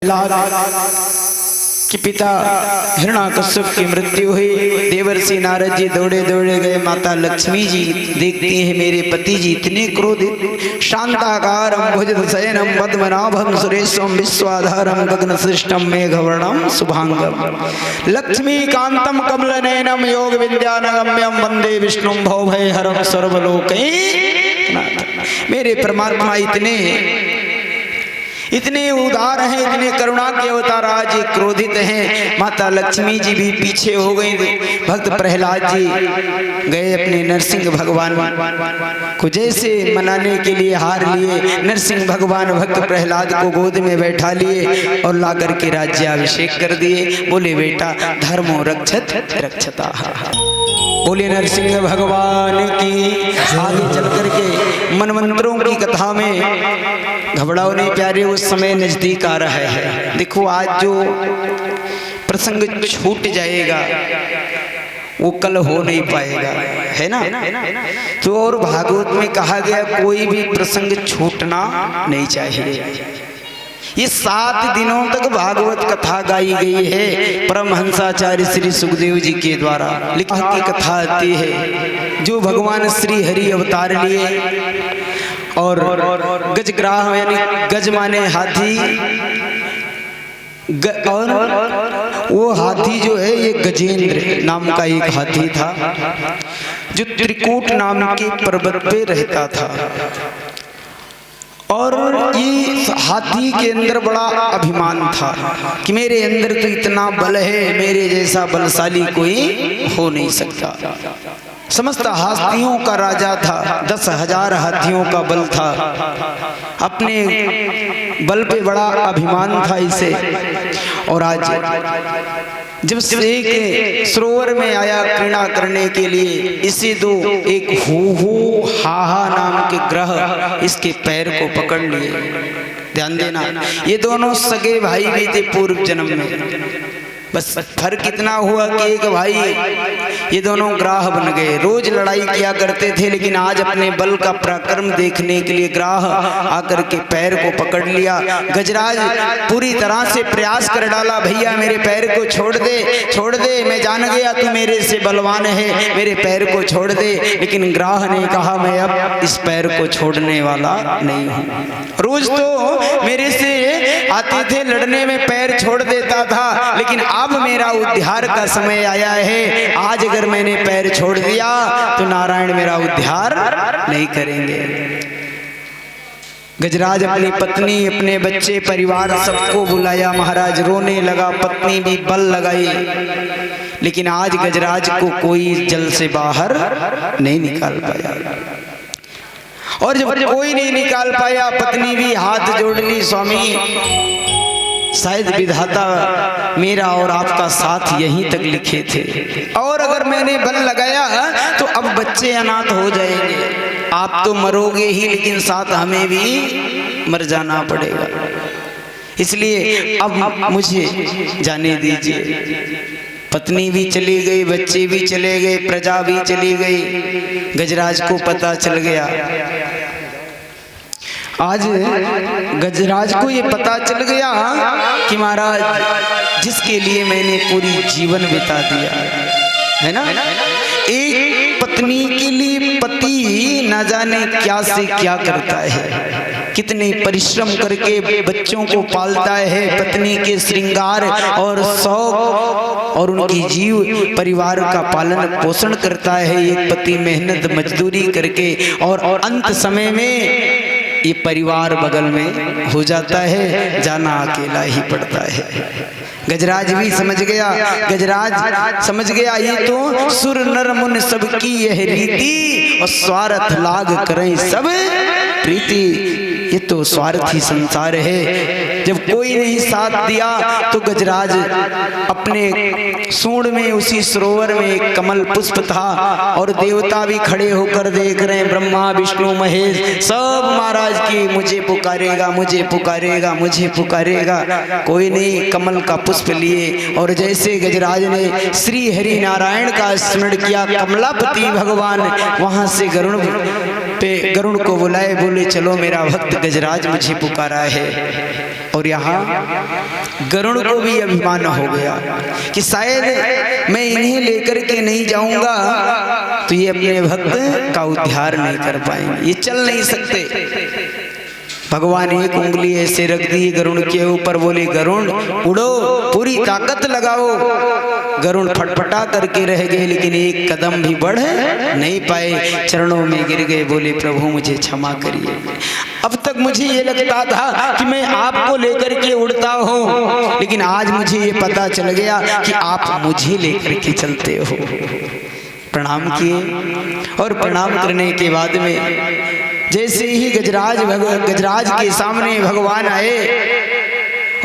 कि पिता हिरण्याकश्यप की मृत्यु हुई। देवर्षि नारद जी दौड़े दौड़े गए। माता लक्ष्मी जी देखती हैं मेरे पति जी इतने क्रोधित। शांताकारं भुजगशयनं पद्मनाभं सुरेशं विश्वाधारं गगनसृष्टं मेघवर्णं शुभांगं लक्ष्मीकान्तं कमलनयनं योग विद्यानगम्यं वंदे विष्णुं भवभयहरं सर्वलोकैकनाथं। मेरे परमात्मा इतने उदार हैं, इतने करुणा के अवतार आज क्रोधित हैं। माता लक्ष्मी जी भी पीछे हो गई। भक्त प्रहलाद जी गए अपने नरसिंह भगवान को जैसे मनाने के लिए हार लिए। नरसिंह भगवान भक्त प्रहलाद को गोद में बैठा लिए और लाकर के राज्याभिषेक कर दिए। बोले बेटा धर्मो रक्षत रक्षता। बोले नरसिंह भगवान की। आगे चल करके मनमंत्रों की कथा में घबराओ नहीं प्यारे, उस समय नजदीक आ रहा है। देखो आज जो प्रसंग छूट जाएगा वो कल हो नहीं पाएगा, है ना। तो और भागवत में कहा गया कोई भी प्रसंग छूटना नहीं चाहिए। ये 7 दिनों तक भागवत कथा गाई गई है। परमहंसाचार्य श्री सुखदेव जी के द्वारा लिखी की कथा आती है जो भगवान श्री हरि अवतार लिए और गजग्राह यानी गज माने हाथी और वो हाथी जो है ये गजेंद्र नाम का एक हाथी था जो त्रिकूट नाम के पर्वत पे रहता था। और ये हाथी के अंदर बड़ा अभिमान था कि मेरे अंदर तो इतना बल है, मेरे जैसा बलशाली कोई हो नहीं सकता। समस्त हाथियों का राजा था, 10,000 हाथियों का बल था। अपने बल पे बड़ा अभिमान था इसे। और आज जब से के सरोवर में आया क्रीड़ा करने के लिए इसे दो एक हू हाहा नाम के ग्रह इसके पैर को पकड़ लिए। ध्यान देना ये दोनों सगे भाई भी थे पूर्व जन्म में। बस फर्क इतना हुआ कि एक भाई ये दोनों ग्राह बन गए। रोज लड़ाई किया करते थे लेकिन आज अपने बल का पराक्रम देखने के लिए ग्राह आकर के पैर को पकड़ लिया। गजराज पूरी तरह से प्रयास कर डाला, भैया मेरे पैर को छोड़ दे, मैं जान गया तू मेरे से बलवान है, मेरे पैर को छोड़ दे। लेकिन ग्राह ने कहा मैं अब इस पैर को छोड़ने वाला नहीं हूँ। रोज तो मेरे से आते थे लड़ने में पैर छोड़ देता था, लेकिन अब मेरा उद्धार का समय आया है। आज अगर मैंने पैर छोड़ दिया तो नारायण मेरा उद्धार नहीं करेंगे। गजराज अपनी पत्नी, अपने बच्चे, परिवार सबको बुलाया। महाराज रोने लगा, पत्नी भी बल लगाई, लेकिन आज गजराज को कोई जल से बाहर नहीं निकाल पाया। और जब कोई नहीं निकाल पाया, पत्नी भी हाथ जोड़ ली, स्वामी शायद विधाता मेरा और आपका साथ यहीं तक लिखे थे, और अगर मैंने बल लगाया तो अब बच्चे अनाथ हो जाएंगे। आप तो मरोगे ही लेकिन साथ हमें भी मर जाना पड़ेगा, इसलिए अब मुझे जाने दीजिए। पत्नी भी चली गई, बच्चे भी चले गए, प्रजा भी चली गई। गजराज को पता चल गया। आज गजराज को ये पता चल गया कि महाराज जिसके लिए मैंने पूरी जीवन बिता दिया है ना, एक पत्नी के लिए पति न जाने क्या से क्या करता है, कितने परिश्रम करके बच्चों को पालता है, पत्नी के श्रृंगार और शौक और उनकी जीव परिवार का पालन पोषण करता है एक पति मेहनत मजदूरी करके, और अंत समय में ये परिवार बगल में हो जाता है, जाना अकेला ही पड़ता है। गजराज भी समझ गया, गजराज समझ गया ये तो सुर नर मुन सबकी यह रीति, और स्वार्थ लाग करें सब प्रीति। ये तो स्वार्थी संसार है। जब कोई नहीं साथ दिया तो गजराज अपने सूंड में उसी सरोवर में एक कमल पुष्प था, और देवता भी खड़े होकर देख रहे हैं, ब्रह्मा विष्णु महेश सब महाराज की मुझे पुकारेगा, मुझे पुकारेगा, मुझे पुकारेगा। कोई नहीं कमल का पुष्प लिए, और जैसे गजराज ने श्री हरि नारायण का स्मरण किया, कमलापति भगवान वहां से गरुड़ को बुलाए, बोले चलो मेरा भक्त गजराज मुझे पुकारा है। और यहाँ गरुड़ को भी अभिमान हो गया कि शायद मैं इन्हें लेकर के नहीं जाऊंगा तो ये अपने भक्त का उद्धार नहीं कर पाएंगे, ये चल नहीं सकते। भगवान एक उंगली ऐसे रख दी गरुड़ के ऊपर, बोले गरुड़ उड़ो, पूरी ताकत लगाओ। गरुड़ फटफटा करके रह गए, लेकिन एक कदम भी बढ़ नहीं पाए, चरणों में गिर गए, बोले प्रभु मुझे क्षमा करिए। अब तक मुझे ये लगता था कि मैं आपको लेकर के उड़ता हूँ, लेकिन आज मुझे ये पता चल गया कि आप मुझे लेकर के चलते हो। प्रणाम किए और प्रणाम करने के बाद में जैसे ही गजराज के सामने भगवान आए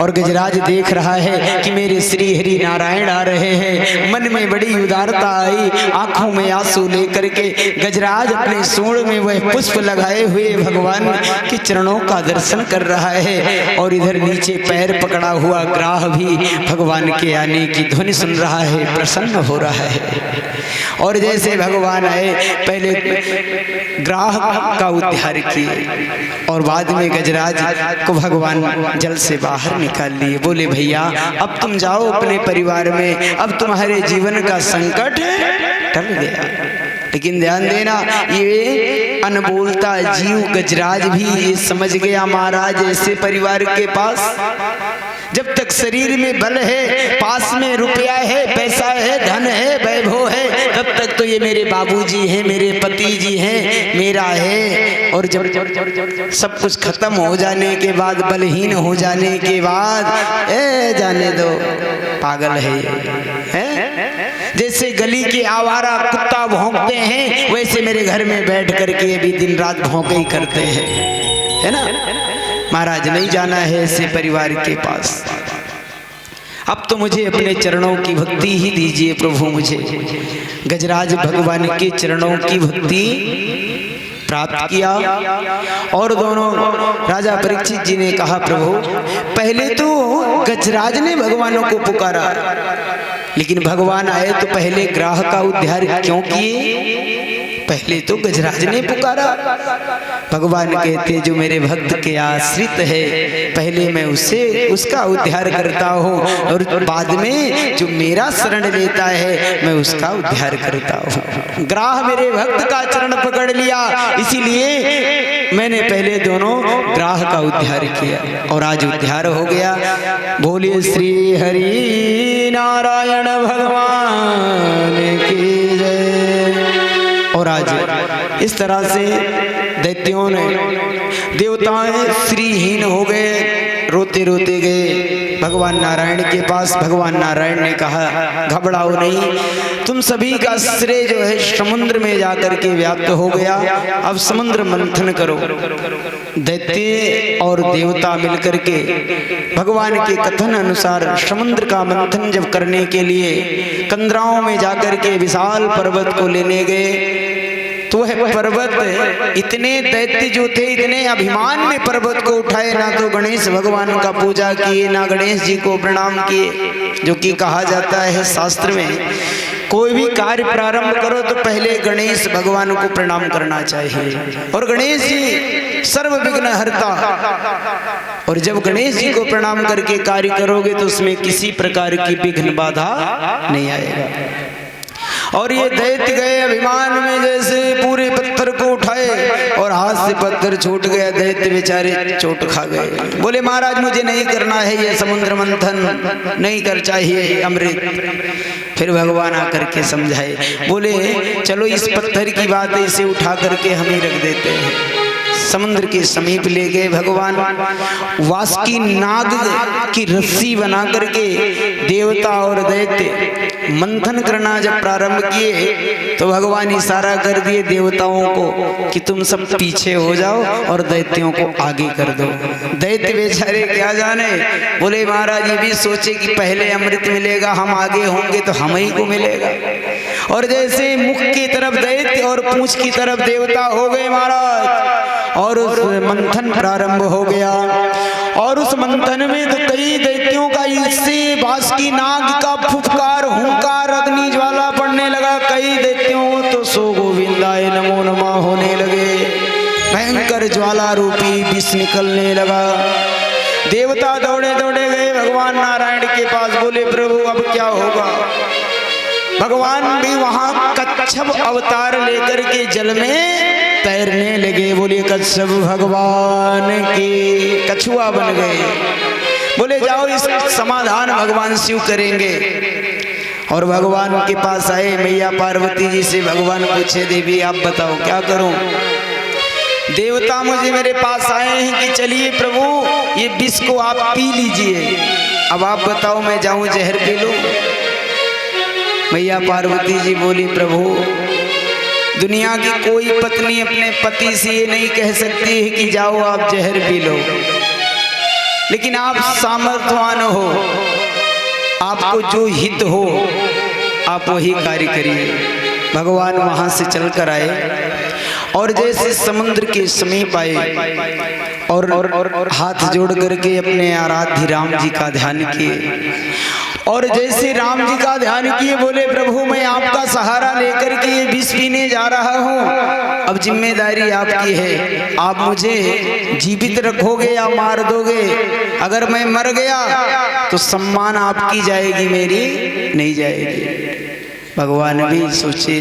और गजराज देख रहा है कि मेरे श्री हरि नारायण आ रहे हैं, मन में बड़ी उदारता आई, आंखों में आंसू लेकर के गजराज अपने सूंड में वह पुष्प लगाए हुए भगवान के चरणों का दर्शन कर रहा है। और इधर नीचे पैर पकड़ा हुआ ग्राह भी भगवान के आने की ध्वनि सुन रहा है, प्रसन्न हो रहा है। और जैसे भगवान आए, पहले ग्राह का उद्धार किए और बाद में गजराज को भगवान जल से बाहर निकाल लिए। बोले भैया अब तुम जाओ अपने परिवार में, अब तुम्हारे जीवन का संकट टल गया। लेकिन ध्यान देना, ये अनबोलता जीव गजराज भी ये समझ गया महाराज ऐसे परिवार के पास जब तक शरीर में बल है, पास में रुपया है, पैसा है, धन है, वैभव है, तब तक तो ये मेरे बाबूजी हैं, मेरे पति जी हैं, मेरा है। और जब सब कुछ खत्म हो जाने के बाद, बलहीन हो जाने के बाद, जाने दो पागल है? जैसे गली के आवारा कुत्ता भौंकते हैं, वैसे मेरे घर में बैठ करके अभी दिन रात भौंके ही करते हैं, है ना महाराज। नहीं जाना है ऐसे परिवार के पास। अब तो मुझे अपने चरणों की भक्ति ही दीजिए प्रभु मुझे। गजराज भगवान के चरणों की भक्ति प्राप्त किया और दोनों राजा परीक्षित जी ने कहा प्रभु पहले तो गजराज ने भगवानों को पुकारा, लेकिन भगवान आए तो पहले ग्राह का उद्धार क्यों किए? पहले तो गजराज ने पुकारा। भगवान कहते जो मेरे भक्त के आश्रित है, पहले मैं उसका उद्धार करता हूँ और बाद में जो मेरा शरण लेता है मैं उसका उद्धार करता हूँ। ग्राह मेरे भक्त का चरण पकड़ लिया, इसीलिए मैंने पहले दोनों ग्राह का उद्धार किया और आज उद्धार हो गया। बोलिए श्री हरि नारायण भगवान की जय। और आज इस तरह से दैत्यों ने, देवताएं श्रीहीन हो गए, रोते रोते गए भगवान नारायण के पास। भगवान नारायण ने कहा घबराओ नहीं, तुम सभी का श्रेय जो है समुद्र में जाकर के व्याप्त हो गया, अब समुद्र मंथन करो। दैत्य और देवता मिलकर के भगवान के कथन अनुसार समुद्र का मंथन जब करने के लिए कंदराओं में जाकर के विशाल पर्वत को लेने गए, तो वह पर्वत, इतने दैत्य जो थे इतने अभिमान में पर्वत को उठाए, ना तो गणेश भगवान का पूजा किए, ना गणेश जी को प्रणाम किए। जो कि कहा जाता है शास्त्र में कोई भी कार्य प्रारंभ करो तो पहले गणेश भगवान को प्रणाम करना चाहिए, और गणेश जी सर्व विघ्न हरता। और जब गणेश जी को प्रणाम करके कार्य करोगे तो उसमें किसी प्रकार की विघ्न बाधा नहीं आएगा। और ये दैत्य गए अभिमान में, जैसे पूरे पत्थर को उठाए और हाथ से पत्थर छूट गया, दैत्य बेचारे चोट खा गए। बोले महाराज मुझे नहीं करना है ये समुद्र मंथन, नहीं कर चाहिए अमृत। फिर भगवान आकर के समझाए, बोले चलो इस पत्थर की बात इसे उठा करके हम ही रख देते हैं। समुद्र के समीप ले गए भगवान, वासुकी नाग की रस्सी बना करके देवता और दैत्य मंथन करना जब प्रारंभ किए तो भगवान इशारा कर दिए देवताओं को कि तुम सब पीछे हो जाओ और दैत्यों को आगे कर दो। दैत्य बेचारे क्या जाने, बोले महाराज ये भी सोचे कि पहले अमृत मिलेगा, हम आगे होंगे तो हम ही को मिलेगा। और जैसे मुख की तरफ दैत्य और पूंछ की तरफ देवता हो गए महाराज, और उस मंथन प्रारंभ हो गया। और उस मंथन में तो कई दैत्यों का इससे वासुकी नाग का फुफकार, हुंकार, अग्नि ज्वाला पड़ने लगा। कई दैत्यों तो सो गोविंदाय नमो नमः होने लगे, भयंकर ज्वाला रूपी विष निकलने लगा। देवता भगवान नारायण के पास, बोले प्रभु अब क्या होगा। भगवान भी वहां कच्छप अवतार लेकर के जल में तैरने लगे। बोले कच्छप भगवान के कछुआ बन गए। बोले जाओ इस समाधान भगवान शिव करेंगे। और भगवान के पास आए। मैया पार्वती जी से भगवान पूछे, देवी आप बताओ क्या करूं। देवता मुझे मेरे पास आए हैं कि चलिए प्रभु ये विष को आप पी लीजिए। अब आप बताओ मैं जाऊं जहर पी लूं। मैया पार्वती जी बोली, प्रभु दुनिया की कोई पत्नी अपने पति से ये नहीं कह सकती है कि जाओ आप जहर पी लो, लेकिन आप सामर्थ्यवान हो, आपको जो हित हो आप वही कार्य करिए। भगवान वहां से चलकर आए और जैसे समुद्र के समीप आए और हाथ जोड़ करके अपने आराध्य राम जी का ध्यान किए। और जैसे राम जी का ध्यान किए, बोले प्रभु मैं आपका सहारा लेकर के ये विष पीने जा रहा हूँ। अब जिम्मेदारी आपकी है, आप मुझे जीवित रखोगे या मार दोगे। अगर मैं मर गया तो सम्मान आपकी जाएगी, मेरी नहीं जाएगी। भगवान भी सोचे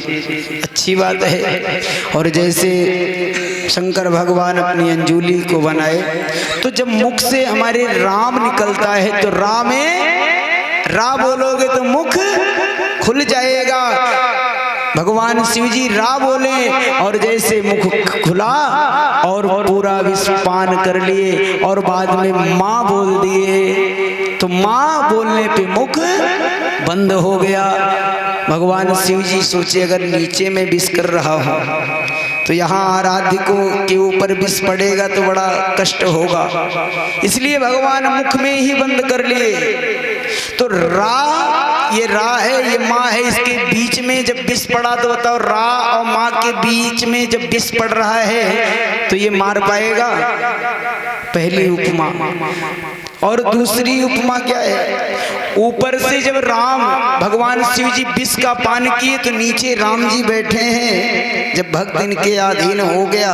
अच्छी बात है। और जैसे शंकर भगवान अपनी अंजूली को बनाए तो जब मुख से हमारे राम निकलता है तो रा बोलोगे तो मुख खुल जाएगा। भगवान शिव जी रा बोले और जैसे मुख खुला और पूरा विश्व पान कर लिए और बाद में माँ बोल दिए तो माँ बोलने पे मुख बंद हो गया। भगवान शिव जी सोचे अगर नीचे में विष कर रहा हूँ तो यहाँ आराध्य को के ऊपर विष पड़ेगा तो बड़ा कष्ट होगा, इसलिए भगवान मुख में ही बंद कर लिए। तो ये रा है, ये माँ है, इसके बीच में जब विष पड़ा तो बताओ रा और माँ के बीच में जब विष पड़ रहा है तो ये मार पाएगा। पहली उपमा। और दूसरी उपमा क्या है, ऊपर से जब राम भगवान शिव जी विष का पान किए तो नीचे राम जी बैठे हैं। जब भक्त इनके अधीन हो गया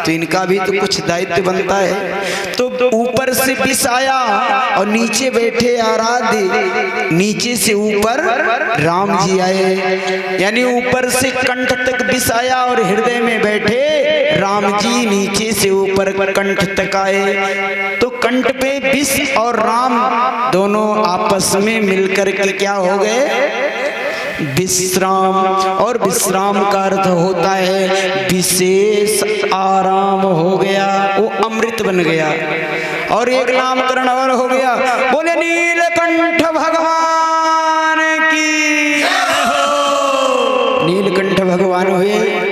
तो इनका भी तो कुछ दायित्व बनता है। तो ऊपर से विष आया और नीचे बैठे आराध्य, नीचे से ऊपर राम जी आए। यानी ऊपर से कंठ तक विष आया और हृदय में बैठे राम जी नीचे से ऊपर कंठ तक आए। तो कंठ पे विष और राम दोनों आपस में मिलकर के क्या हो गए, विश्राम। और विश्राम का अर्थ होता है विशेष आराम हो गया, वो अमृत बन गया। और एक नामकरण और हो गया, बोले नीलकंठ भगवान की। नीलकंठ भगवान हुए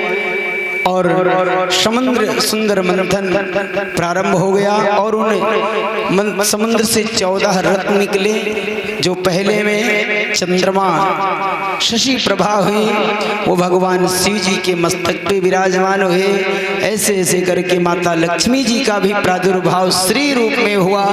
और समुद्र सुंदर मंथन प्रारंभ हो गया और उन्हें समुद्र से 14 रत्न निकले। जो पहले में चंद्रमा शशि प्रभा हुई वो भगवान शिव जी के मस्तक पे विराजमान हुए। ऐसे ऐसे करके माता लक्ष्मी जी का भी प्रादुर्भाव श्री रूप में हुआ।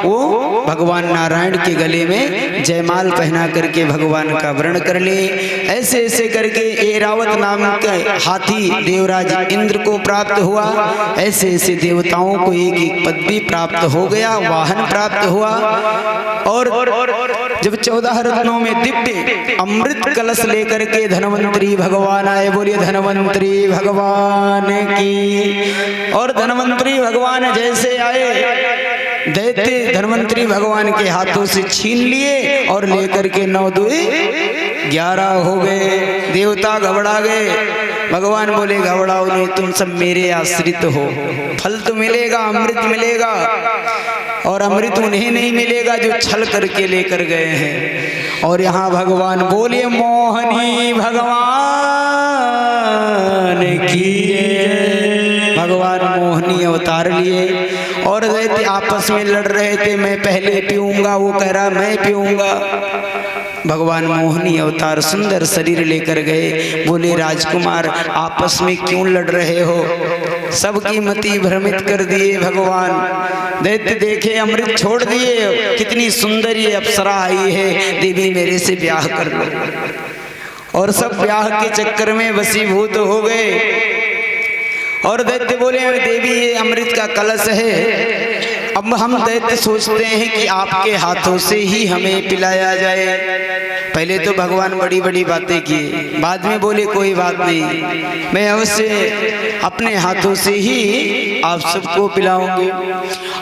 वो भगवान नारायण के गले में जयमाल पहना करके भगवान का वर्ण कर लिए। ऐसे ऐसे करके ऐरावत नाम का हाथी देवराज इंद्र को प्राप्त हुआ। ऐसे ऐसे देवताओं को एक एक पदवी प्राप्त हो गया, वाहन प्राप्त हुआ। और जब 14 रत्नों में दिव्य अमृत कलश लेकर के धनवंतरी भगवान आए, बोलिए धनवंतरी भगवान की। और धनवंतरी भगवान जैसे आए, दैत्य धनवंतरी भगवान के हाथों से छीन लिए और लेकर के 9 दूई 11 हो गए। देवता घबरा गए। भगवान बोले घबराओ नहीं, तुम सब मेरे आश्रित हो, फल तो मिलेगा, अमृत मिलेगा। और अमृत उन्हें नहीं मिलेगा जो छल करके लेकर गए हैं। और यहाँ भगवान बोले मोहनी भगवान की। भगवान मोहनी अवतार लिए और दैत्य आपस में लड़ रहे थे, मैं पहले पीऊंगा, वो कह रहा मैं पीऊंगा। भगवान मोहनी अवतार सुंदर शरीर लेकर गए। बोले राजकुमार आपस में क्यों लड़ रहे हो, सबकी मति भ्रमित कर दिए भगवान। दैत्य देखे अमृत छोड़ दिए, कितनी सुंदर ये अप्सरा आई है, देवी मेरे से ब्याह कर लो। और सब ब्याह के चक्कर में वशीभूत हो गए। और दैत्य बोले देवी ये अमृत का कलश है, अब हम दैत्य सोचते हैं कि आपके हाथों से ही हमें पिलाया जाए। पहले तो भगवान बड़ी बड़ी बातें किए, बाद में बोले कोई बात नहीं, मैं अवश्य अपने हाथों से ही आप सबको पिलाऊंगी।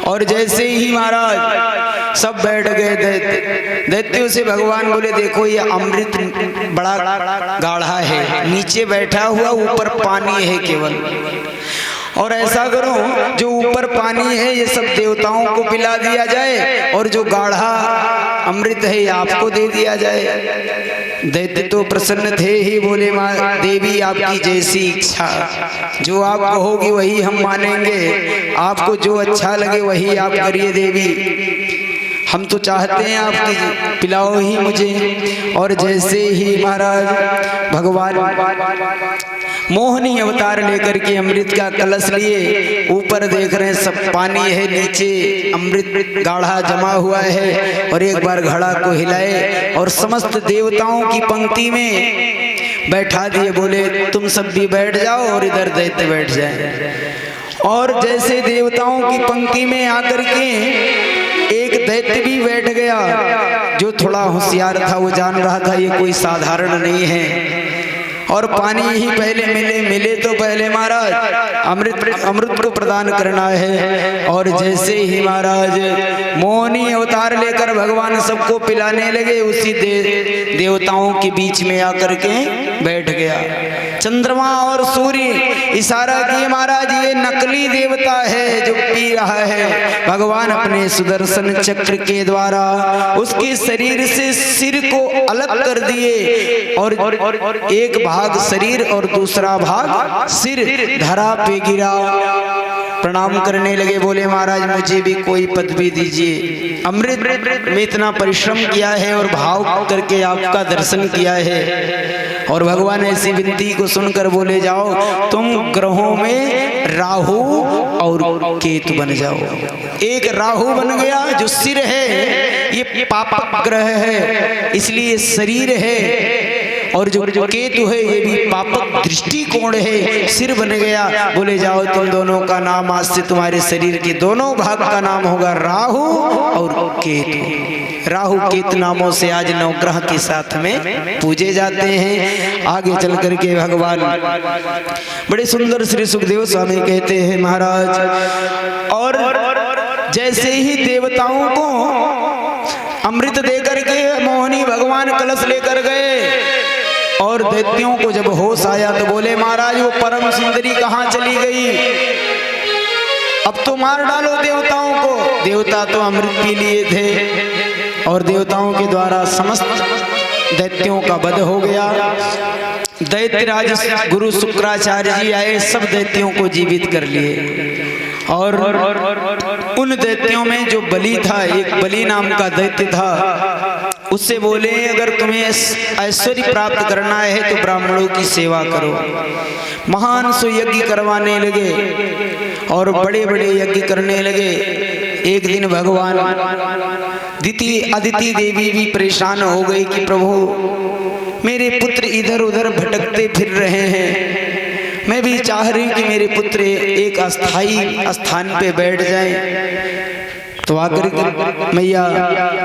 और जैसे ही महाराज सब बैठ गए दैत्यों से भगवान बोले देखो ये अमृत बड़ा गाढ़ा है, नीचे बैठा हुआ ऊपर पानी है केवल, और ऐसा करो जो ऊपर पानी है ये सब देवताओं को पिला दिया जाए और जो गाढ़ा अमृत है ये आपको दे दिया जाए। दैत्य तो प्रसन्न थे ही, बोले माँ देवी आपकी जैसी इच्छा, जो आप कहोगी वही हम मानेंगे, आपको जो अच्छा लगे वही आप करिए देवी, हम तो चाहते हैं आपकी पिलाओ ही मुझे। और जैसे ही महाराज भगवान मोहिनी अवतार लेकर के अमृत का कलश लिए, ऊपर देख रहे हैं सब पानी है, नीचे अमृत गाढ़ा जमा हुआ है, और एक बार घड़ा को हिलाए और समस्त देवताओं की पंक्ति में बैठा दिए, बोले तुम सब भी बैठ जाओ और इधर दैत्य बैठ जाए। और जैसे देवताओं की पंक्ति में आकर के एक दैत्य भी बैठ गया, जो थोड़ा होशियार था, वो जान रहा था ये कोई साधारण नहीं है, और पानी ही पहले मिले तो पहले महाराज अमृत को प्रदान करना है। और जैसे ही महाराज मोहिनी अवतार लेकर भगवान सबको पिलाने लगे, उसी देवताओं के बीच में आकर के बैठ गया। चंद्रमा और सूर्य इशारा किए महाराज ये नकली देवता है जो पी रहा है। भगवान अपने सुदर्शन चक्र के द्वारा उसके शरीर से सिर को अलग कर दिए, और एक भाग शरीर और दूसरा भाग सिर धरा पे गिरा, प्रणाम करने लगे, बोले महाराज मुझे भी कोई पदवी दीजिए, अमृत में इतना परिश्रम किया है और भाव करके आपका दर्शन किया है। और भगवान ऐसी विनती को सुनकर बोले जाओ तुम ग्रहों में राहु और केतु बन जाओ। एक राहु बन गया जो सिर है, ये पाप ग्रह है इसलिए शरीर है, और जो केतु है ये भी पापक दृष्टिकोण है, सिर बन गया। बोले जाओ तुम दोनों का नाम आज से तुम्हारे शरीर के दोनों भाग का नाम होगा राहु और केतु। राहु केतु नामों से आज नवग्रह के साथ में पूजे जाते हैं। आगे चल करके भगवान बड़े सुंदर श्री सुखदेव स्वामी कहते हैं महाराज, और जैसे ही देवताओं को अमृत दे करके मोहिनी भगवान कलश लेकर गए, और दैत्यों को जब होश आया तो बोले महाराज वो परम सुंदरी कहाँ चली गई, अब तो मार डालो देवताओं को। देवता तो अमृत पी लिए थे और देवताओं के द्वारा समस्त दैत्यों का वध हो गया। दैत्यराज गुरु शुक्राचार्य जी आए, सब दैत्यों को जीवित कर लिए, और उन दैत्यों में जो बलि था, एक बलि नाम का दैत्य था, उससे बोले अगर तुम्हें ऐश्वर्य प्राप्त करना है तो ब्राह्मणों की सेवा करो। महान सुयज्ञ करवाने लगे और बड़े बड़े यज्ञ करने लगे। एक दिन भगवान अदिति देवी भी परेशान हो गई कि प्रभु मेरे पुत्र इधर उधर भटकते फिर रहे हैं, मैं भी चाह रही हूँ कि मेरे पुत्र एक अस्थाई स्थान पे बैठ जाएं। तो आकर मैया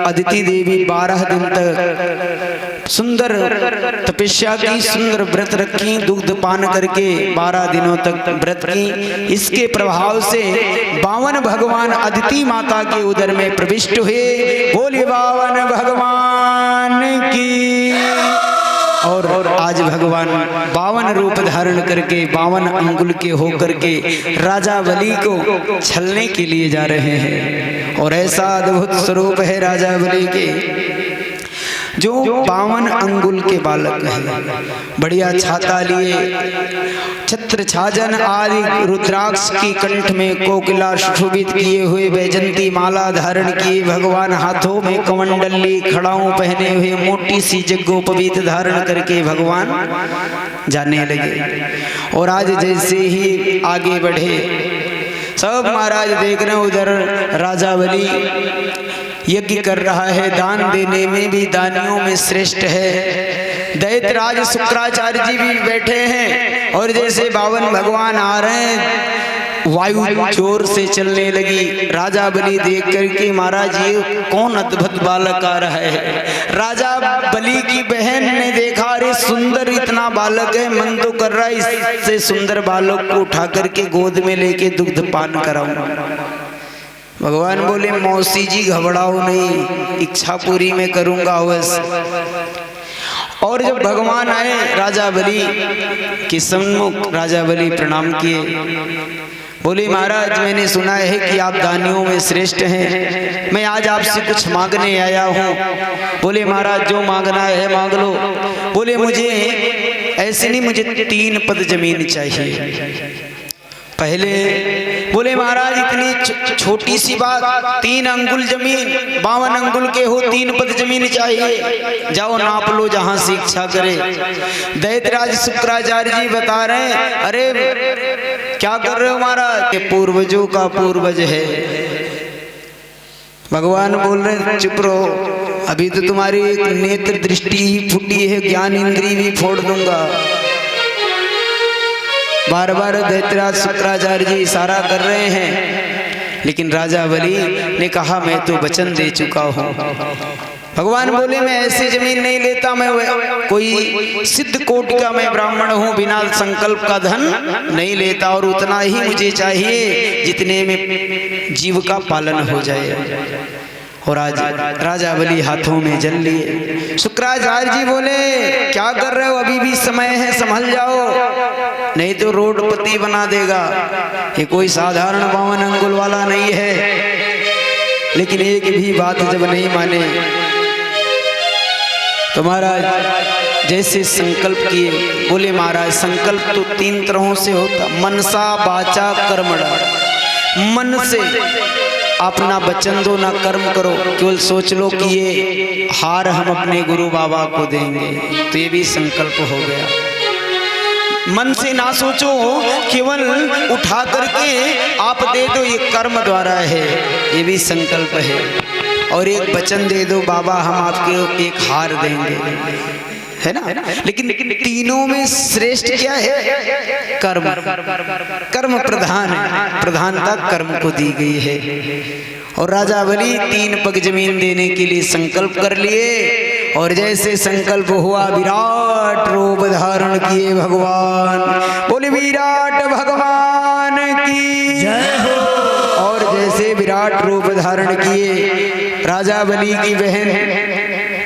अदिति देवी 12 दिन तक सुंदर तपस्या की, सुंदर व्रत रखी, दुग्ध पान करके 12 दिनों तक व्रत की। इसके प्रभाव से 52 भगवान अदिति माता के उदर में प्रविष्ट हुए। बोले 52 भगवान की। और आज भगवान 52 रूप धारण करके 52 अंगुल के होकर के राजा बलि को छलने के लिए जा रहे हैं। और ऐसा अद्भुत स्वरूप है राजा बलि के, जो 52 अंगुल के बालक हैं। बढ़िया छाता लिए, छत्र छाजन आदि रुद्राक्ष की कंठ में कोकिला सुशोभित किए हुए, वैजंती माला धारण किए भगवान, हाथों में कमंडली खड़ाऊ पहने हुए, मोटी सी जग्गोपवीत धारण करके भगवान जाने लगे। और आज जैसे ही आगे बढ़े, सब महाराज देख रहे हैं उधर राजा बलि यज्ञ कर रहा है, दान देने में भी दानियों में श्रेष्ठ है। दैत्यराज शुक्राचार्य जी भी बैठे हैं, और जैसे 52 भगवान आ रहे हैं वायु जोर से चलने लगी। राजा बलि देख करके महाराज ये कौन अद्भुत बालक आ रहा है। राजा बलि की बहन ने देखा, अरे सुंदर इतना बालक है, मन तो कर रहा है इससे सुंदर बालक को उठा करके गोद में लेके दुग्ध पान कराऊं। भगवान बोले मौसी जी घबराओ नहीं, इच्छा पूरी मैं करूंगा अवश्य। और जब भगवान आए राजा बलि के सम्मुख, राजा बलि प्रणाम किए, बोले महाराज मैंने सुना है कि आप दानियों में श्रेष्ठ हैं, मैं आज आपसे कुछ मांगने आया हूँ। बोले महाराज जो मांगना है मांग लो। बोले मुझे ऐसे नहीं, मुझे 3 पद जमीन चाहिए। पहले बोले महाराज इतनी छोटी सी बात, 3 अंगुल जमीन, 52 अंगुल के हो, 3 पद जमीन चाहिए, जाओ नाप लो जहां से इच्छा करे। दैत्यराज शुक्राचार्य जी बता रहे हैं, अरे क्या कर रहे हो महाराज, पूर्वजों का पूर्वज है। भगवान बोल रहे चुप रहो, अभी तो तुम्हारी एक नेत्र दृष्टि ही फूटी है, ज्ञान इंद्री भी फोड़ दूंगा। बार बार दैत्यराज शुक्राचार्य जी इशारा कर रहे हैं, लेकिन राजा बलि ने कहा मैं तो वचन दे चुका हूँ। भगवान बोले मैं ऐसी जमीन नहीं लेता, मैं कोई सिद्ध कोटि का मैं ब्राह्मण हूँ, बिना संकल्प का धन नहीं लेता, और उतना ही मुझे चाहिए जितने में जीव का पालन हो जाए। और आज राजा बलि हाथों में जल लिए। शुक्राचार्य जी बोले क्या कर रहे हो, अभी भी समय है, संभल जाओ नहीं तो रोडपति बना देगा। ये कोई साधारण 52 अंगुल वाला नहीं है। लेकिन एक भी बात जब नहीं माने तो महाराज जैसे संकल्प किए, बोले महाराज संकल्प तो 3 तरहों से होता, मनसा वाचा कर्मणा। मन से अपना वचन दो, ना कर्म करो, केवल सोच लो कि ये हार हम अपने गुरु बाबा को देंगे, तो ये भी संकल्प हो गया। मन से ना सोचो, केवल उठा करके आप दे दो, ये कर्म द्वारा है, ये भी संकल्प है। और एक वचन दे दो, बाबा हम आपके एक हार देंगे, है ना। लेकिन तीनों में श्रेष्ठ क्या है, कर्म। कर्म प्रधान है, प्रधानता कर्म को दी गई है। और राजा बलि 3 पग जमीन देने के लिए संकल्प कर लिए, और जैसे संकल्प हुआ विराट रूप धारण किए भगवान। बोले विराट भगवान की जय हो। और जैसे विराट रूप धारण किए, राजा बलि की बहन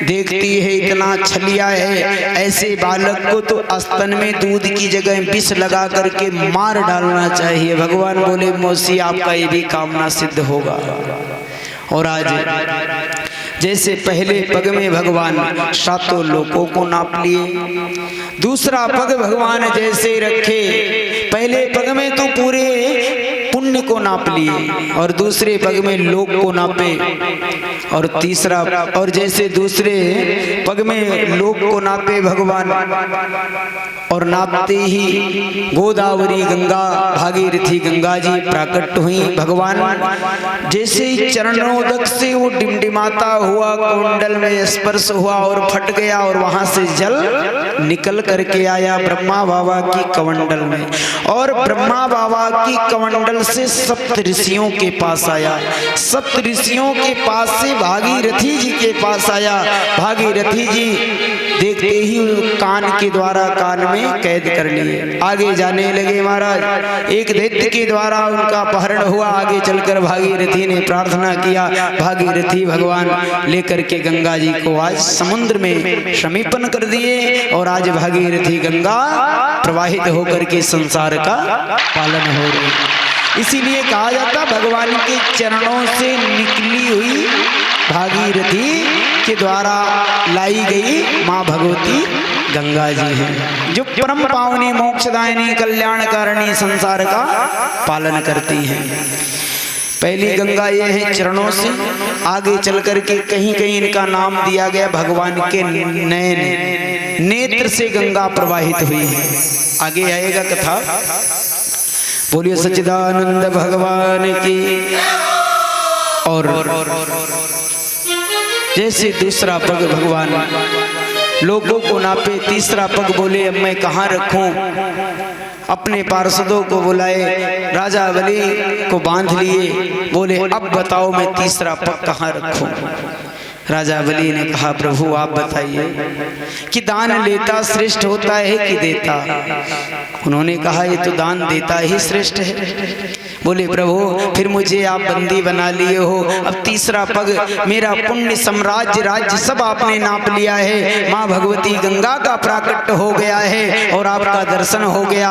देखती है इतना छलिया है, ऐसे बालक को तो स्तन में दूध की जगह विष लगा करके मार डालना चाहिए। भगवान बोले मौसी आपका ये भी कामना सिद्ध होगा। और आज जैसे पहले पग में भगवान 7 लोकों को नाप लिए, दूसरा पग भगवान जैसे रखे, पहले पग में तो पूरे पुण्य को नाप लिए, और दूसरे पग में लोक को नापे, और तीसरा और जैसे दूसरे पग में लोक को नापे भगवान, और नापते ही गोदावरी गंगा भागीरथी गंगा जी प्रकट हुई। भगवान जैसे ही चरणोदक से वो डिमडिमाता हुआ कुंडल में स्पर्श हुआ और फट गया, और वहां से जल निकल करके आया ब्रह्मा बाबा की कमंडल में, और ब्रह्मा बाबा की कमंडल से 7 ऋषियों के पास आया। 7 ऋषियों के पास से भागीरथी जी के पास आया। भागीरथी जी देखते ही कान के द्वारा कान में कैद कर लिए, आगे जाने लगे। महाराज एक दैत्य के द्वारा उनका अपहरण हुआ, आगे चलकर भागीरथी ने प्रार्थना किया। भागीरथी भगवान लेकर के गंगा जी को आज समुद्र में समीपन कर दिए, और आज भागीरथी गंगा प्रवाहित होकर के संसार का पालन हो रही। इसीलिए कहा जाता भगवान के चरणों से निकली हुई भागीरथी के द्वारा लाई गई माँ भगवती गंगा जी हैं, जो परम पावनी मोक्षदायिनी कल्याणकारिणी संसार का पालन करती हैं। पहली गंगा ये है चरणों से, आगे चल करके कहीं कहीं इनका नाम दिया गया भगवान के नयन नेत्र से गंगा प्रवाहित हुई है। आगे आएगा कथा। बोलिए सच्चिदानंद भगवान की। और जैसे दूसरा पग भगवान लोगों को नापे। तीसरा पग बोले अब मैं कहाँ रखूं। अपने पार्षदों को बुलाए, राजा बलि को बांध लिए, बोले अब बताओ मैं तीसरा पग कहाँ रखूं। राजा बलि ने कहा प्रभु आप बताइए कि दान लेता श्रेष्ठ होता है कि देता। उन्होंने कहा ये तो दान देता ही श्रेष्ठ है। बोले प्रभु फिर मुझे आप बंदी बना लिए हो, अब तीसरा पग मेरा पुण्य साम्राज्य राज्य सब आपने नाप लिया है। माँ भगवती गंगा का प्राकट्य हो गया है और आपका दर्शन हो गया,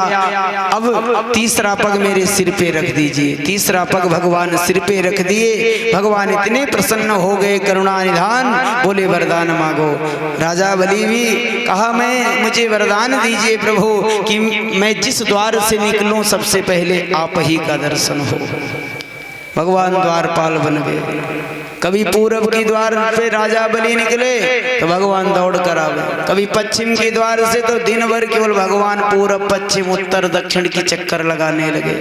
अब तीसरा पग मेरे सिर पे रख दीजिए। तीसरा पग भगवान सिर पे रख दिए। भगवान इतने प्रसन्न हो गए, करुणा निधान, बोले वरदान मांगो। राजा बलि भी कहा मुझे वरदान दीजिए प्रभु कि मैं जिस द्वार से निकलूं सबसे पहले आप ही का दर्शन हो। भगवान द्वारपाल बन गए। कभी पूरब के द्वार पे राजा बलि निकले तो भगवान दौड़ कर आवे, कभी पश्चिम के द्वार से तो दिन भर केवल भगवान पूरब पश्चिम उत्तर दक्षिण की चक्कर लगाने लगे।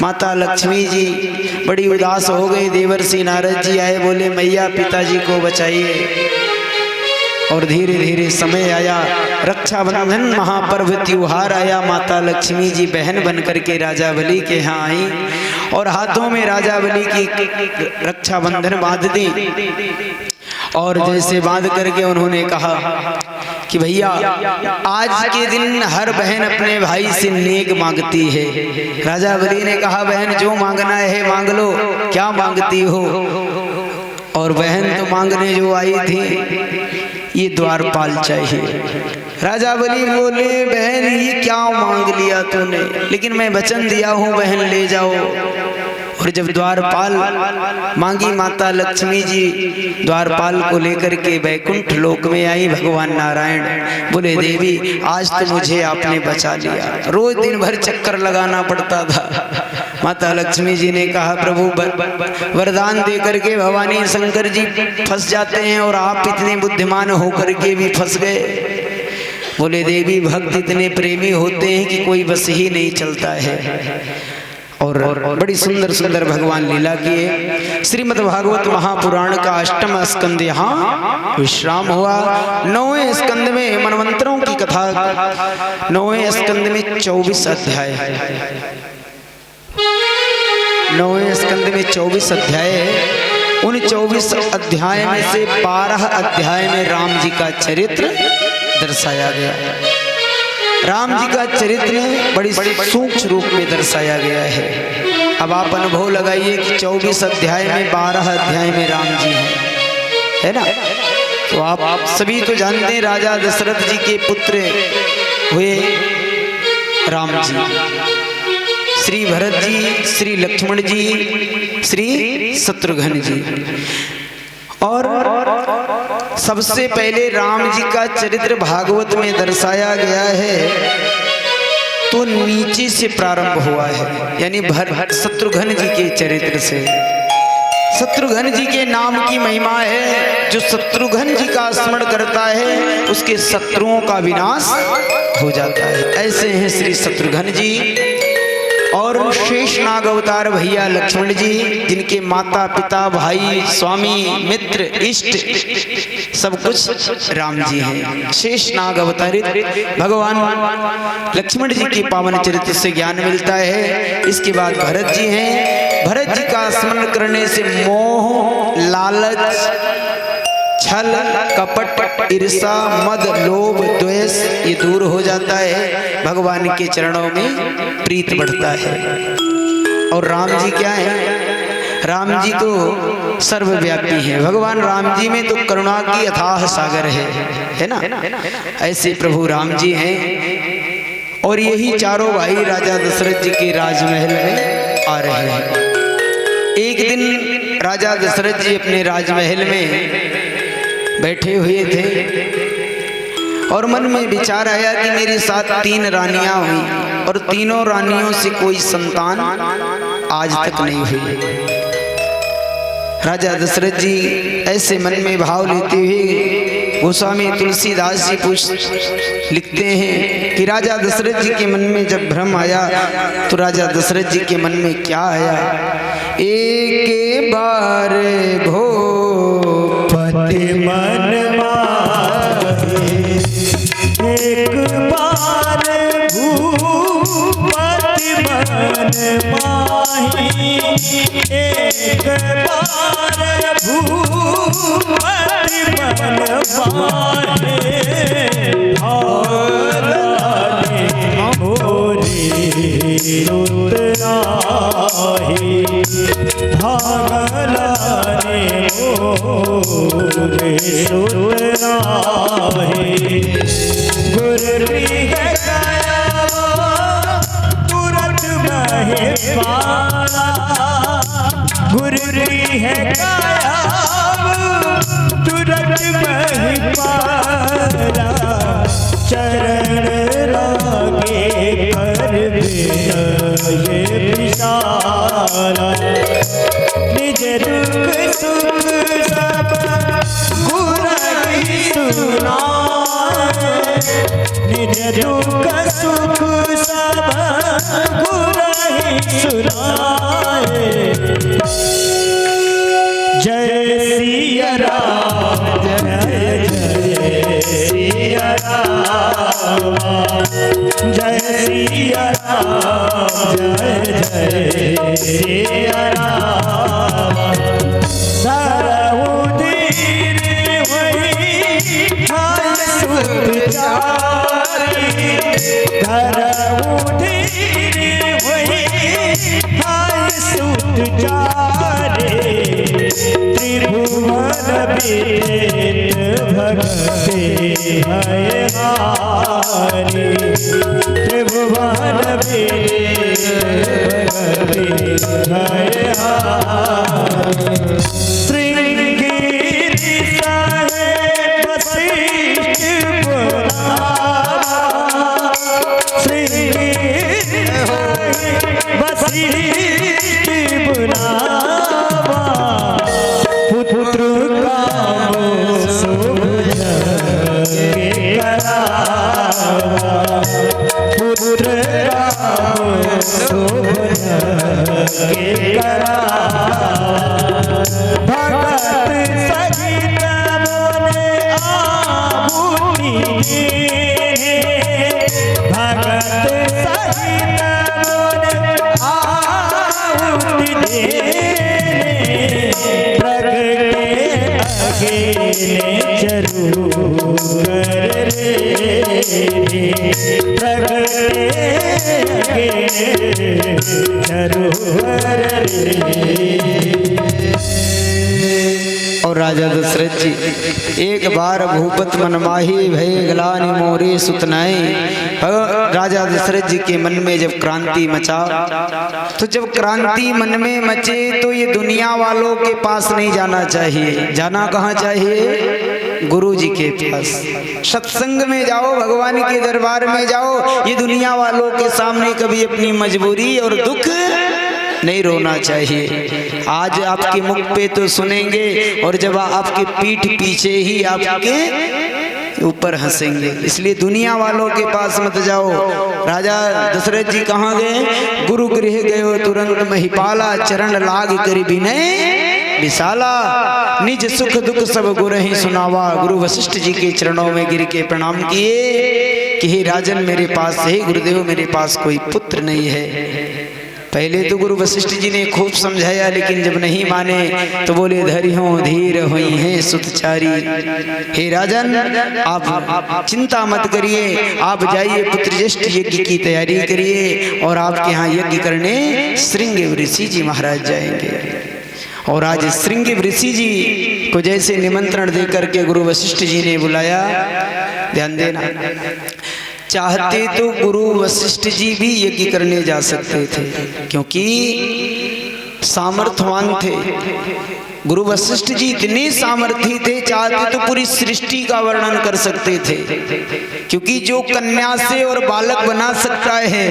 माता लक्ष्मी जी बड़ी उदास हो गई। देवर्षि नारद जी आए, बोले मैया पिताजी को बचाइए। और धीरे धीरे समय आया, रक्षाबंधन महापर्व त्योहार आया। माता लक्ष्मी जी बहन बन करके राजा बलि के यहाँ आई और हाथों में राजा बलि की रक्षाबंधन बांध दी। और जैसे बांध करके उन्होंने कहा कि भैया आज के दिन हर बहन अपने भाई से नेक मांगती है। राजा बलि ने कहा बहन जो मांगना है मांग लो, क्या मांगती हो। और बहन तो मांगने जो आई थी ये द्वारपाल चाहिए। राजा बलि बोले बहन ये क्या मांग लिया तूने, लेकिन मैं वचन दिया हूँ बहन ले जाओ। और जब द्वारपाल मांगी, माता लक्ष्मी जी द्वारपाल को लेकर के बैकुंठ लोक में आई। भगवान नारायण बोले देवी आज तो मुझे आपने बचा लिया, रोज दिन भर चक्कर लगाना पड़ता था। माता लक्ष्मी जी ने कहा प्रभु वरदान दे करके भवानी शंकर जी फंस जाते हैं और आप इतने बुद्धिमान होकर के भी फंस गए। बोले देवी भक्त इतने प्रेमी होते हैं कि कोई बस ही नहीं चलता है। और बड़ी सुंदर सुंदर भगवान लीला किए। श्रीमद् भागवत महापुराण का अष्टम स्कंद यहाँ विश्राम हुआ। 9वें स्कंद में मनवंतरों की कथा, 9वें स्कंद में 24 अध्याय है। 9वें स्कंद में 24 अध्याय है। उन 24 अध्याय में से 12 अध्याय में राम जी का चरित्र दर्शाया गया। राम जी का चरित्र बड़ी सूक्ष्म रूप में दर्शाया गया है। अब आप अनुभव लगाइए कि 24 अध्याय में 12 अध्याय में राम जी हैं, है ना। तो आप सभी तो जानते हैं राजा दशरथ जी के पुत्र हुए राम जी, श्री भरत जी, श्री लक्ष्मण जी, श्री शत्रुघ्न जी। और सबसे पहले राम जी का चरित्र भागवत में दर्शाया गया है तो नीचे से प्रारंभ हुआ है, यानी शत्रुघ्न जी के चरित्र से। शत्रुघ्न जी के नाम की महिमा है, जो शत्रुघ्न जी का स्मरण करता है उसके शत्रुओं का विनाश हो जाता है। ऐसे हैं श्री शत्रुघ्न जी। और शेषनाग अवतार भैया लक्ष्मण जी, जिनके माता पिता भाई स्वामी मित्र इष्ट सब कुछ राम जी हैं। शेषनाग अवतारित भगवान लक्ष्मण जी के पावन चरित्र से ज्ञान मिलता है। इसके बाद भरत जी हैं। भरत जी का स्मरण करने से मोह, लालच, छल, कपट, ईर्षा, मद, लोभ, द्वेष ये दूर हो जाता है। भगवान के चरणों में प्रीत बढ़ता है। और राम जी क्या है? राम जी तो सर्वव्यापी हैं। भगवान राम जी में तो करुणा की अथाह सागर है ना। ऐसे प्रभु राम जी हैं। और यही चारों भाई राजा दशरथ जी के राजमहल में आ रहे हैं। एक दिन राजा दशरथ जी अपने राजमहल में बैठे हुए थे और मन में विचार आया कि मेरे साथ 3 रानियां हुई और तीनों रानियों से कोई संतान आज तक नहीं हुई। राजा दशरथ जी ऐसे मन में भाव लेते हुए गोस्वामी तुलसीदास जी लिखते हैं कि राजा दशरथ जी के मन में जब भ्रम आया तो राजा दशरथ जी के मन में क्या आया? एक बार भो पति मन माहे एक बार भूपति बनवाए भालाने मोरे उतराही भालाने मोरे उतराही गुरुगृह गया तुरंत महे पाला गुरुगृह गया तुरंत महे पाला चरण लागे कर ये विशाला निज दुख सुख सब गुरहि सुनाए निज दुख सुख सब गुरहि सुनाए जय सिया राम जय जय सिया राम जय सिया राम जय जय सिया राम धरउधीर हुई हाय सुत चारी धरउधीर हुई हाय सुत चारी त्रिभुवन बेद भक्ति है हारी त्रिभुवन बेद भक्ति है हारी श्रृंगेरी साहेब वशिष्ठ बुलावा श्रृंगेरी वशिष्ठ बुलावा पुत्र काम शुभ के करावा पुत्र काम शुभ के करावा भगत सहित मोने आहुति भगत सहित मोने आहुति प्रगटे अगेने जरूर रे प्रगटे अगेने जरूर रे। और राजा दशरथ जी एक बार भूपत मनमाही भय गलानि मोरे सुतनाए। राजा दशरथ जी के मन में जब क्रांति मचा, तो जब क्रांति मन में मचे तो ये दुनिया वालों के पास नहीं जाना चाहिए। जाना कहाँ चाहिए? गुरु जी के पास। सत्संग में जाओ, भगवान के दरबार में जाओ। ये दुनिया वालों के सामने कभी अपनी मजबूरी और दुख नहीं रोना चाहिए। आज आपके मुख पे तो सुनेंगे और जब आपके पीठ पीछे ही आपके ऊपर हंसेंगे। इसलिए दुनिया वालों के पास मत जाओ। राजा दशरथ जी कहाँ गए? गुरु गृह गए तुरंत महिपाला, चरण लाग कर विनय विशाला, निज सुख दुख सब गुरहि सुनावा। गुरु वशिष्ठ जी के चरणों में गिर के प्रणाम किए कि हे राजन मेरे पास, हे गुरुदेव मेरे पास कोई पुत्र नहीं है। पहले तो गुरु वशिष्ठ जी ने खूब समझाया, लेकिन जब नहीं माने तो बोले धरि हों धीर हुई हैं सुतचारी। हे राजन आप चिंता मत करिए, आप जाइए पुत्र ज्येष्ठ यज्ञ की तैयारी करिए और आपके यहाँ यज्ञ करने श्रृंग ऋषि जी महाराज जाएंगे। और आज श्रृंग ऋषि जी को जैसे निमंत्रण दे करके गुरु वशिष्ठ जी ने बुलाया, ध्यान देना, चाहते तो गुरु वशिष्ठ जी भी यज्ञ करने जा सकते थे क्योंकि सामर्थ्यवान थे। गुरु वशिष्ठ जी इतने सामर्थ्य थे, चाहते तो पूरी सृष्टि का वर्णन कर सकते थे, क्योंकि जो कन्या से और बालक बना सकता है,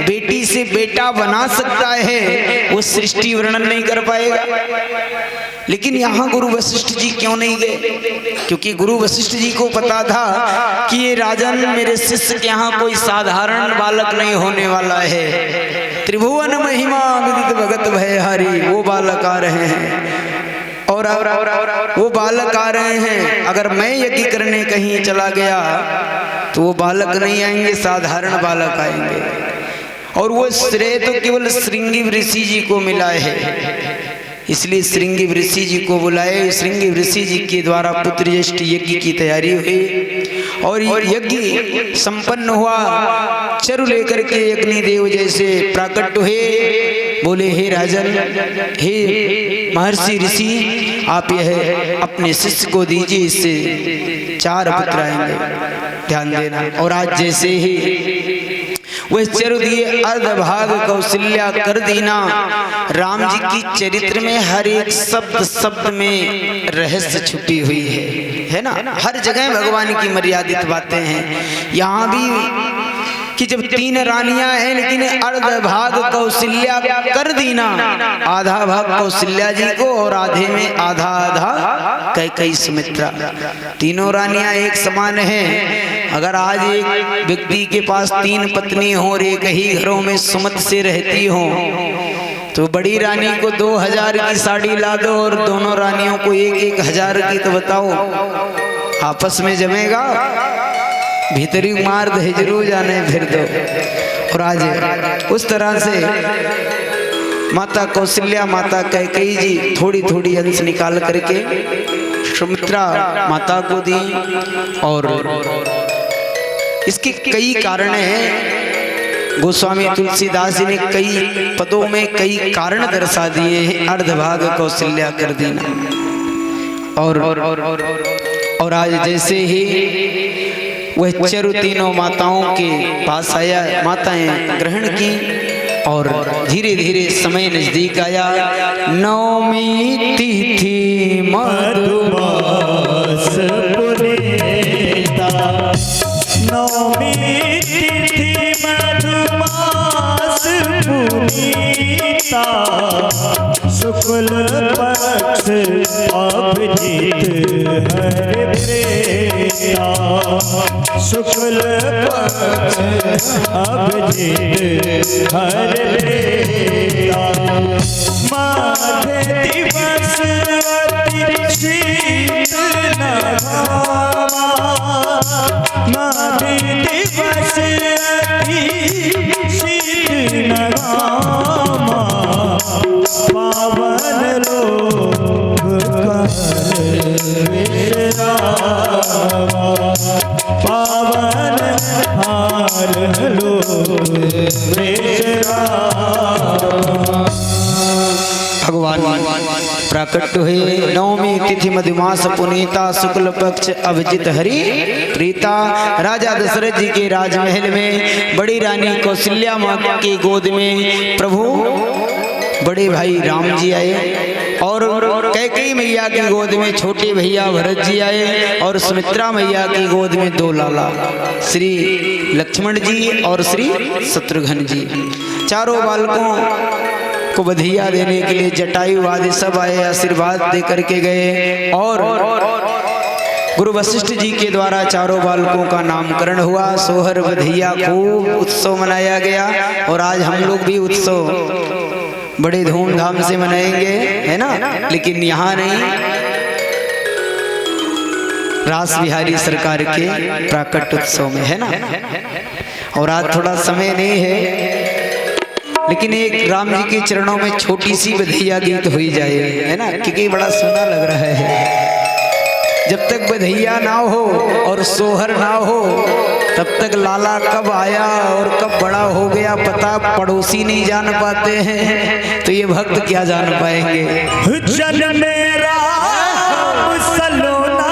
बेटी से बेटा बना सकता है, वो सृष्टि वर्णन नहीं कर पाएगा। लेकिन यहाँ गुरु वशिष्ठ जी क्यों नहीं गए? क्योंकि गुरु वशिष्ठ जी को पता था कि ये राजन मेरे शिष्य के यहाँ कोई साधारण बालक नहीं होने वाला है। त्रिभुवन महिमा विदित भगत भयहारी, वो बालक आ रहे हैं और वो बालक आ रहे हैं। अगर मैं यज्ञ करने कहीं चला गया तो वो बालक नहीं आएंगे, साधारण बालक आएंगे। और वो श्रेय तो केवल श्रृंगी ऋषि जी को मिला है, इसलिए श्रृंगी ऋषि जी को बुलाए। श्रृंगी ऋषि जी के द्वारा पुत्र ज्येष्ठ यज्ञ की तैयारी हुई और यज्ञ संपन्न हुआ। चरु लेकर के अग्निदेव जैसे प्राकट हुए, बोले हे राजन, हे महर्षि ऋषि, आप यह अपने शिष्य को दीजिए, इससे 4 पुत्र आएंगे, ध्यान देना। और आज जैसे ही वह चरु दिए, अर्धभाग कौशल्या कर दीना। राम जी की चरित्र में हर एक शब्द में रहस्य छुपी हुई है ना। हर जगह भगवान की मर्यादित बातें हैं। यहाँ भी कि जब 3 रानियां हैं, लेकिन अर्ध भाग कौशल्या कर दीना, आधा भाग कौशल्या जी को और आधे में आधा आधा कैकेयी सुमित्रा। तीनों रानियां एक समान हैं। अगर आज एक व्यक्ति के पास 3 पत्नी हो और एक ही घरों में सुमत से रहती हो, तो बड़ी रानी को 2000 की साड़ी ला दो और दोनों रानियों को 1000 की, तो बताओ आपस में जमेगा? भीतरी मार दहेजरू जाने फिर दो। और आज उस तरह से माता कौशल्या, माता कैकेयी जी थोड़ी थोड़ी अंश निकाल करके सुमित्रा माता को दी। और इसके कई कारण हैं। गोस्वामी तुलसीदास जी ने कई पदों में कई कारण दर्शा दिए हैं। अर्धभाग कौशल्या कर देना। और आज जैसे ही वह चरु तीनों माताओं के पास आया, माताएं ग्रहण की और धीरे धीरे समय नजदीक आया। नवमी तिथि मधुमास पुनीता, नवमी तिथि मधुमास पुनीता, शुक्ल पक्ष अभिजीत हरि प्रेता, शुक्ल पक्ष अभिजीत हरि प्रेता, माघ दिवस अति शीत नभावा, माघ दिवस अति शीत नभावा, पावन लोक विश्रामा, पावन हार लोक विश्रामा। भगवान प्रकट हुए। नवमी तिथि मधुमास पुनीता, शुक्ल पक्ष अभिजित हरि प्रीता। राजा दशरथ जी के राजमहल में बड़ी रानी कौशल्या माँ की गोद में प्रभु बड़े भाई राम जी आए और कैकेयी मैया की गोद में छोटे भैया भरत जी आए और सुमित्रा मैया की गोद में 2 लाला, श्री लक्ष्मण जी और श्री शत्रुघ्न जी। चारों बालकों को बधाइयाँ देने के लिए जटायु आदि सब आए, आशीर्वाद दे करके गए। और गुरु वशिष्ठ जी के द्वारा चारों बालकों का नामकरण हुआ। सोहर बधाइयाँ खूब उत्सव मनाया गया। और आज हम लोग भी उत्सव बड़े धूमधाम से मनाएंगे, है ना। लेकिन यहाँ नहीं, रास बिहारी सरकार के प्राकट उत्सव में, है ना। और आज थोड़ा समय नहीं है, लेकिन एक राम जी के चरणों में छोटी सी बधाइयाँ गीत हुई जाए, है ना, क्योंकि बड़ा सुंदर लग रहा है। जब तक बधाइयाँ ना हो और सोहर ना हो, तब तक लाला कब आया और कब बड़ा हो गया पता पड़ोसी नहीं जान पाते हैं, तो ये भक्त क्या जान पाएंगे। जन मेरा सलोना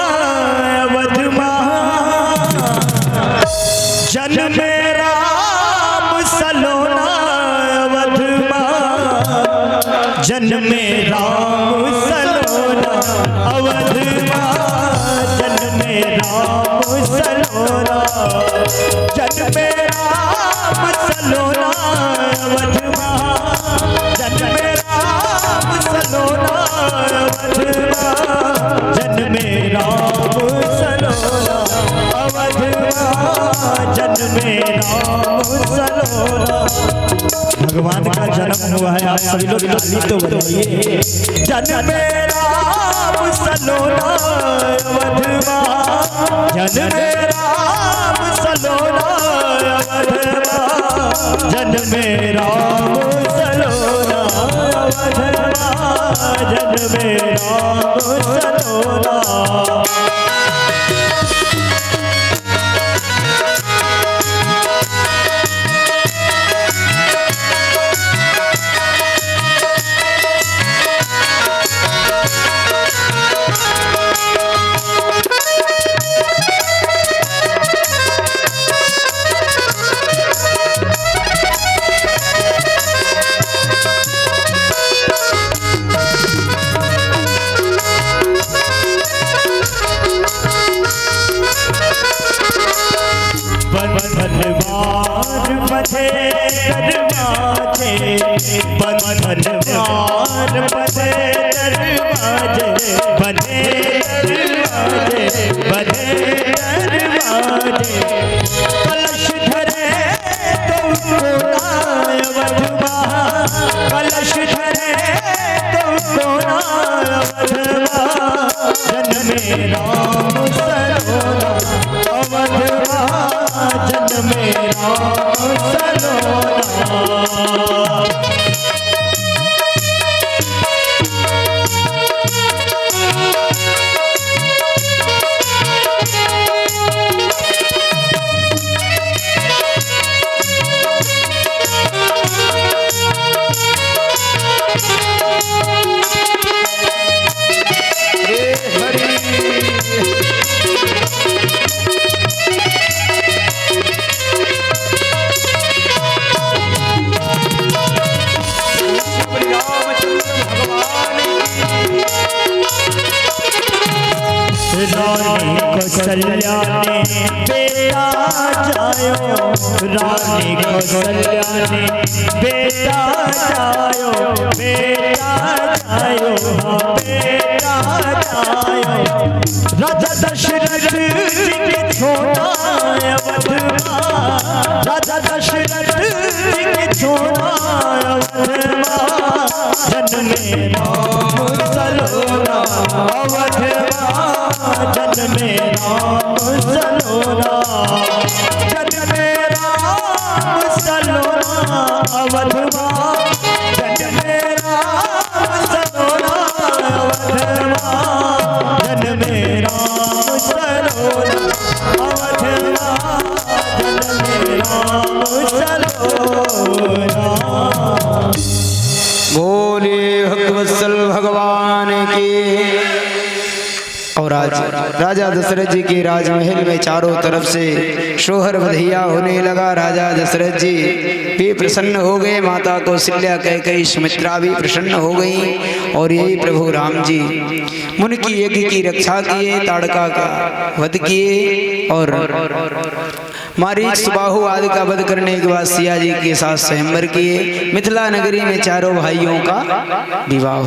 अवधमा, जन मेरा सलोना अवधमा, जन मेरा सलोना अवधमा, जन मेरा सलोना, जन मेरा सलोना अवधमा, जन मेरा सलोना अवधमा, जन मेरा सलोना अवधमा, जन मेरा सलोना। भगवान का जन्म हुआ है, आप सभी लोग ताली तो बजाइए। जन मेरा सलोना अवधमा, जन मेरा सलोना अवधमा, जन्मे राम सलोना अवधमा जन्मे राम सलोना बंधनवार बधे दरवाजे बंधनवार बधे दरवाजे बधे दरवाजे बधे दरवाजे कलश धरे तुमको नाय वधवा कलश धरे तुमको नाय वधवा जन्मे राम सलोना अवधवा जन्मे राम सलोना रानी कौशल्या ने बेटा जायो रानी कौशल्या ने बेटा जायो बेटा जायो बेटा जायो राजा दशरथ जी के छोड़ा अवधवा राजा दशरथ जी के छोड़ा अवधवा जन्मे राम सलोना अवधवा जन्मे राम सलोना जन्मे राम सलोना अवधवा जन्मे राम सलोना अवधवा जन्मे राम सलोना अवधवा जन्मे राम सलोना बोले भक्तवत्सल भगवान की। और आज राजा दशरथ जी के राजमहल में चारों तरफ से शोहर बधिया होने लगा। राजा दशरथ जी भी प्रसन्न हो गए, माता कौशल्या कैकेयी सुमित्रा भी प्रसन्न हो गई। और यही प्रभु राम जी मुनि की यज्ञ की रक्षा किए, ताड़का का वध किए और मारीच सुबाहु आदि का वध करने के बाद सिया जी के साथ स्वयंवर किए। मिथिला नगरी में चारों भाइयों का विवाह